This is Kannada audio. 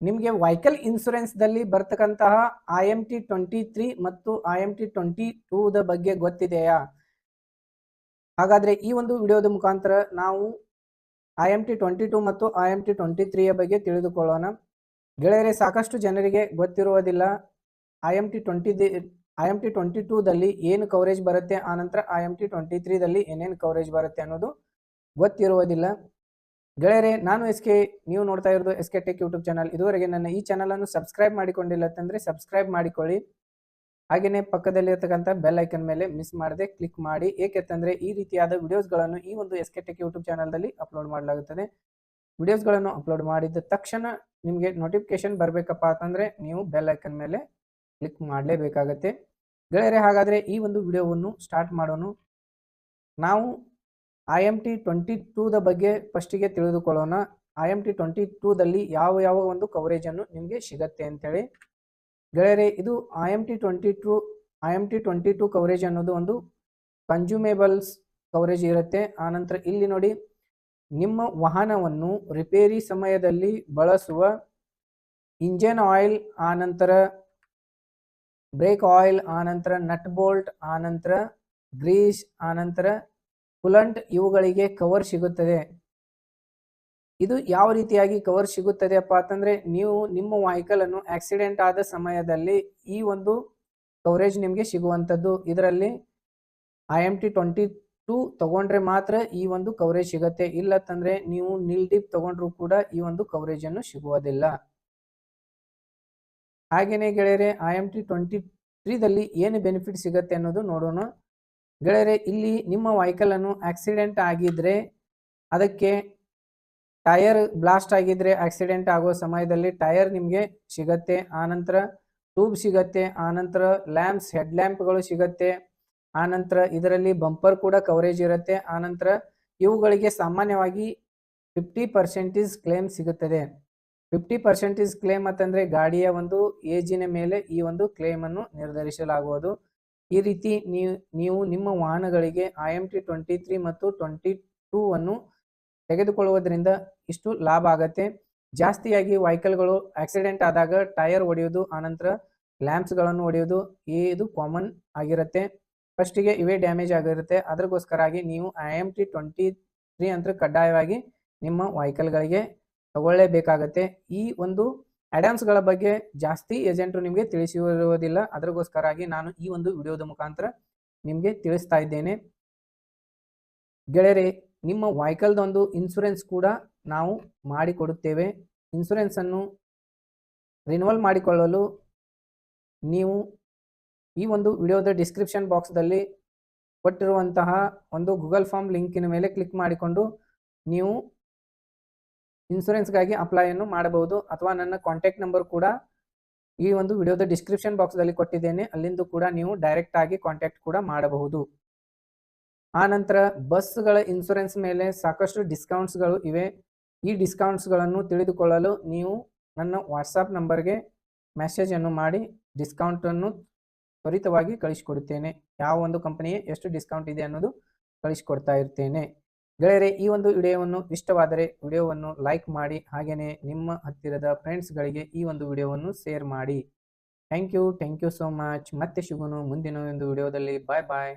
ನಿಮಗೆ ವೆಹಿಕಲ್ ಇನ್ಶೂರೆನ್ಸ್ ದಲ್ಲಿ ಬರ್ತಕ್ಕಂತಹ IMT 23 ಮತ್ತು IMT 22 ಬಗ್ಗೆ ಗೊತ್ತಿದೆಯಾ? ಹಾಗಾದ್ರೆ ಈ ಒಂದು ವಿಡಿಯೋದ ಮುಖಾಂತರ ನಾವು IMT 22 ಮತ್ತು IMT 23 ಯ ಬಗ್ಗೆ ತಿಳಿದುಕೊಳ್ಳೋಣ. ಗೆಳೆಯರೇ, ಸಾಕಷ್ಟು ಜನರಿಗೆ ಗೊತ್ತಿರುವುದಿಲ್ಲ IMT 22 ದಲ್ಲಿ ಏನು ಕವರೇಜ್ ಬರುತ್ತೆ, ಆನಂತರ IMT 23 ದಲ್ಲಿ ಏನೇನು ಕವರೇಜ್ ಬರುತ್ತೆ ಅನ್ನೋದು ಗೊತ್ತಿರುವುದಿಲ್ಲ. ಗೆಳೆಯರೇ, ನಾನು SK, ನೀವು ನೋಡ್ತಾ ಇರೋದು SK ಟೆಕ್ ಯೂಟ್ಯೂಬ್ ಚಾನಲ್. ಇದುವರೆಗೆ ನನ್ನ ಈ ಚಾನಲ್ ಅನ್ನು ಸಬ್ಸ್ಕ್ರೈಬ್ ಮಾಡಿಕೊಂಡಿಲ್ಲ ಅಂತಂದ್ರೆ ಸಬ್ಸ್ಕ್ರೈಬ್ ಮಾಡಿಕೊಳ್ಳಿ. ಹಾಗೆಯೇ ಪಕ್ಕದಲ್ಲಿರ್ತಕ್ಕಂಥ ಬೆಲ್ ಐಕನ್ ಮೇಲೆ ಮಿಸ್ ಮಾಡದೆ ಕ್ಲಿಕ್ ಮಾಡಿ. ಏಕೆಂತಂದ್ರೆ ಈ ರೀತಿಯಾದ ವಿಡಿಯೋಸ್ಗಳನ್ನು ಈ ಒಂದು SK ಟೆಕ್ ಯೂಟ್ಯೂಬ್ ಚಾನಲ್ದಲ್ಲಿ ಅಪ್ಲೋಡ್ ಮಾಡಲಾಗುತ್ತದೆ. ವಿಡಿಯೋಸ್ಗಳನ್ನು ಅಪ್ಲೋಡ್ ಮಾಡಿದ ತಕ್ಷಣ ನಿಮಗೆ ನೋಟಿಫಿಕೇಶನ್ ಬರಬೇಕಪ್ಪ ಅಂತಂದ್ರೆ ನೀವು ಬೆಲ್ ಐಕನ್ ಮೇಲೆ ಕ್ಲಿಕ್ ಮಾಡಲೇಬೇಕಾಗತ್ತೆ. ಗೆಳೆಯರೇ, ಹಾಗಾದ್ರೆ ಈ ಒಂದು ವಿಡಿಯೋವನ್ನು ಸ್ಟಾರ್ಟ್ ಮಾಡೋಣ. ನಾವು IMT 22 ದ ಬಗ್ಗೆ ಫಸ್ಟಿಗೆ ತಿಳಿದುಕೊಳ್ಳೋಣ. IMT 22 ದಲ್ಲಿ ಯಾವ ಒಂದು ಕವರೇಜ್ ಅನ್ನು ನಿಮಗೆ ಸಿಗತ್ತೆ ಅಂತೇಳಿ. ಗೆಳೆಯರೇ, ಇದು IMT 22 ಕವರೇಜ್ ಅನ್ನೋದು ಒಂದು ಕನ್ಸ್ಯೂಮೇಬಲ್ಸ್ ಕವರೇಜ್ ಇರುತ್ತೆ. ಆನಂತರ ಇಲ್ಲಿ ನೋಡಿ, ನಿಮ್ಮ ವಾಹನವನ್ನು ರಿಪೇರಿ ಸಮಯದಲ್ಲಿ ಬಳಸುವ ಇಂಜಿನ್ ಆಯಿಲ್, ಆನಂತರ ಬ್ರೇಕ್ ಆಯಿಲ್, ಆನಂತರ ನಟ್ ಬೋಲ್ಟ್, ಆನಂತರ ಗ್ರೀಸ್, ಆನಂತರ ಕೂಲಂಟ್, ಇವುಗಳಿಗೆ ಕವರ್ ಸಿಗುತ್ತದೆ. ಇದು ಯಾವ ರೀತಿಯಾಗಿ ಕವರ್ ಸಿಗುತ್ತದೆಯಪ್ಪ ಅಂತಂದ್ರೆ, ನೀವು ನಿಮ್ಮ ವೆಹಿಕಲ್ ಅನ್ನು ಆಕ್ಸಿಡೆಂಟ್ ಆದ ಸಮಯದಲ್ಲಿ ಈ ಒಂದು ಕವರೇಜ್ ನಿಮಗೆ ಸಿಗುವಂಥದ್ದು. ಇದರಲ್ಲಿ IMT 22 ತಗೊಂಡ್ರೆ ಮಾತ್ರ ಈ ಒಂದು ಕವರೇಜ್ ಸಿಗತ್ತೆ. ಇಲ್ಲತ್ತಂದ್ರೆ ನೀವು ನಿಲ್ ತಗೊಂಡ್ರು ಕೂಡ ಈ ಒಂದು ಕವರೇಜ್ ಅನ್ನು ಸಿಗುವುದಿಲ್ಲ. ಹಾಗೇನೆ ಗೆಳೆಯರೆ, IMT 23 ದಲ್ಲಿ ಏನು ಬೆನಿಫಿಟ್ ಸಿಗತ್ತೆ ಅನ್ನೋದು ನೋಡೋಣ. ಗೆಳೆಯರೆ, ಇಲ್ಲಿ ನಿಮ್ಮ ವೆಹಿಕಲ್ ಅನ್ನು ಆಕ್ಸಿಡೆಂಟ್ ಆಗಿದ್ರೆ ಅದಕ್ಕೆ ಟೈರ್ ಬ್ಲಾಸ್ಟ್ ಆಗಿದ್ರೆ ಆಕ್ಸಿಡೆಂಟ್ ಆಗೋ ಸಮಯದಲ್ಲಿ ಟೈರ್ ನಿಮಗೆ ಸಿಗತ್ತೆ. ಆನಂತರ ಟ್ಯೂಬ್ ಸಿಗತ್ತೆ, ಆನಂತರ ಲ್ಯಾಂಪ್ಸ್, ಹೆಡ್ ಲ್ಯಾಂಪ್ಗಳು ಸಿಗತ್ತೆ. ಆನಂತರ ಇದರಲ್ಲಿ ಬಂಪರ್ ಕೂಡ ಕವರೇಜ್ ಇರುತ್ತೆ. ಆನಂತರ ಇವುಗಳಿಗೆ ಸಾಮಾನ್ಯವಾಗಿ 50% ಕ್ಲೇಮ್ ಸಿಗುತ್ತದೆ. 50% ಕ್ಲೇಮ್ ಅಂತಂದ್ರೆ ಗಾಡಿಯ ಒಂದು ಏಜಿನ ಮೇಲೆ ಈ ಒಂದು ಕ್ಲೇಮ್ ಅನ್ನು ನಿರ್ಧರಿಸಲಾಗುವುದು. ಈ ರೀತಿ ನೀವು ನಿಮ್ಮ ವಾಹನಗಳಿಗೆ IMT 23 ಮತ್ತು 22 ಅನ್ನು ತೆಗೆದುಕೊಳ್ಳುವುದರಿಂದ ಇಷ್ಟು ಲಾಭ ಆಗತ್ತೆ. ಜಾಸ್ತಿಯಾಗಿ ವೆಹಿಕಲ್ಗಳು ಆಕ್ಸಿಡೆಂಟ್ ಆದಾಗ ಟೈರ್ ಒಡೆಯೋದು, ಆನಂತರ ಲ್ಯಾಂಪ್ಸ್ಗಳನ್ನು ಒಡೆಯೋದು ಇದು ಕಾಮನ್ ಆಗಿರುತ್ತೆ. ಫಸ್ಟಿಗೆ ಇವೇ ಡ್ಯಾಮೇಜ್ ಆಗಿರುತ್ತೆ. ಅದಕ್ಕೋಸ್ಕರಾಗಿ ನೀವು IMT 23 ಅಂತ ಕಡ್ಡಾಯವಾಗಿ ನಿಮ್ಮ ವೆಹಿಕಲ್ಗಳಿಗೆ ತಗೊಳ್ಳೇಬೇಕಾಗತ್ತೆ. ಈ ಒಂದು ಅಡ್ವಾನ್ಸ್ಗಳ ಬಗ್ಗೆ ಜಾಸ್ತಿ ಏಜೆಂಟರು ನಿಮಗೆ ತಿಳಿಸಿರುವುದಿಲ್ಲ. ಅದಕ್ಕೋಸ್ಕರಾಗಿ ನಾನು ಈ ಒಂದು ವಿಡಿಯೋದ ಮುಖಾಂತರ ನಿಮಗೆ ತಿಳಿಸ್ತಾ ಇದ್ದೇನೆ. ಗೆಳೆಯರೇ, ನಿಮ್ಮ ವೆಹಿಕಲ್ದೊಂದು ಇನ್ಶೂರೆನ್ಸ್ ಕೂಡ ನಾವು ಮಾಡಿಕೊಡುತ್ತೇವೆ. ಇನ್ಶೂರೆನ್ಸ್ ಅನ್ನು ರಿನ್ಯೂವಲ್ ಮಾಡಿಕೊಳ್ಳಲು ನೀವು ಈ ಒಂದು ವಿಡಿಯೋದ ಡಿಸ್ಕ್ರಿಪ್ಷನ್ ಬಾಕ್ಸ್ದಲ್ಲಿ ಕೊಟ್ಟಿರುವಂತಹ ಒಂದು ಗೂಗಲ್ ಫಾರ್ಮ್ ಲಿಂಕಿನ ಮೇಲೆ ಕ್ಲಿಕ್ ಮಾಡಿಕೊಂಡು ನೀವು ಇನ್ಶೂರೆನ್ಸ್ಗಾಗಿ ಅಪ್ಲೈಯನ್ನು ಮಾಡಬಹುದು. ಅಥವಾ ನನ್ನ ಕಾಂಟ್ಯಾಕ್ಟ್ ನಂಬರ್ ಕೂಡ ಈ ಒಂದು ವಿಡಿಯೋದ ಡಿಸ್ಕ್ರಿಪ್ಷನ್ ಬಾಕ್ಸ್ದಲ್ಲಿ ಕೊಟ್ಟಿದ್ದೇನೆ. ಅಲ್ಲಿಂದ ಕೂಡ ನೀವು ಡೈರೆಕ್ಟ್ ಆಗಿ ಕಾಂಟ್ಯಾಕ್ಟ್ ಕೂಡ ಮಾಡಬಹುದು. ಆನಂತರ ಬಸ್ಗಳ ಇನ್ಶೂರೆನ್ಸ್ ಮೇಲೆ ಸಾಕಷ್ಟು ಡಿಸ್ಕೌಂಟ್ಸ್ಗಳು ಇವೆ. ಈ ಡಿಸ್ಕೌಂಟ್ಸ್ಗಳನ್ನು ತಿಳಿದುಕೊಳ್ಳಲು ನೀವು ನನ್ನ ವಾಟ್ಸಪ್ ನಂಬರ್ಗೆ ಮೆಸೇಜ್ ಅನ್ನು ಮಾಡಿ ಡಿಸ್ಕೌಂಟನ್ನು ತ್ವರಿತವಾಗಿ ಕಳಿಸಿಕೊಡುತ್ತೇನೆ. ಯಾವ ಒಂದು ಕಂಪನಿಗೆ ಎಷ್ಟು ಡಿಸ್ಕೌಂಟ್ ಇದೆ ಅನ್ನೋದು ಕಳಿಸಿಕೊಡ್ತಾ ಇರ್ತೇನೆ. ಗೆಳೆಯರೆ, ಈ ಒಂದು ವಿಡಿಯೋವನ್ನು ಇಷ್ಟವಾದರೆ ವಿಡಿಯೋವನ್ನು ಲೈಕ್ ಮಾಡಿ. ಹಾಗೆಯೇ ನಿಮ್ಮ ಹತ್ತಿರದ ಫ್ರೆಂಡ್ಸ್ಗಳಿಗೆ ಈ ಒಂದು ವಿಡಿಯೋವನ್ನು ಶೇರ್ ಮಾಡಿ. Thank you so much. ಮತ್ತೆ ಸಿಗೋಣ ಮುಂದಿನ ಒಂದು ವಿಡಿಯೋದಲ್ಲಿ. ಬಾಯ್ ಬಾಯ್.